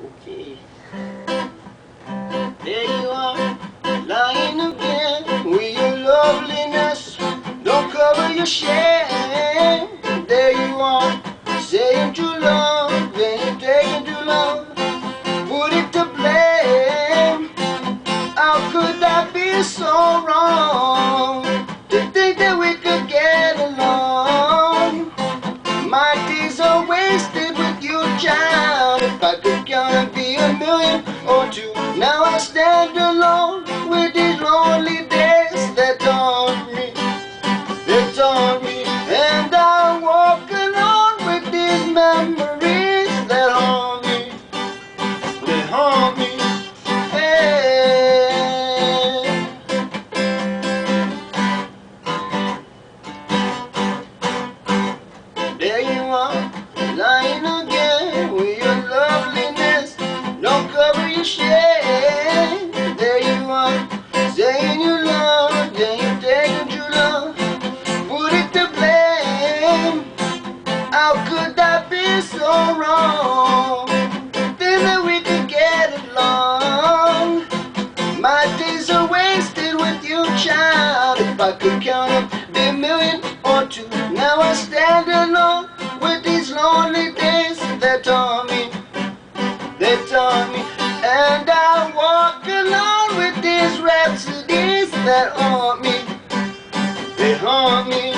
Okay. There you are, lying again with your loveliness. Don't cover your shame. There you are, saying true love, then you're taking too long. Put it to blame. How could I be so wrong to think that we could get along? My days are wasted with you, child. If I could count, I'd be a million or two. Now I stand alone with these lonely days that taunt me, and I walk alone with these memories that haunt me, that haunt me. Hey. There you are, lying again with your loveliness. Don't cover your shame. There you are, saying you love, then you're taking true love. Put it to blame. How could I be so wrong? Think that we could get along. My days are wasted with you, child. If I could count up, be a million or two. Now I stand alone with these lonely days that taunt me, and I walk alone with these rhapsodies that haunt me, they haunt me.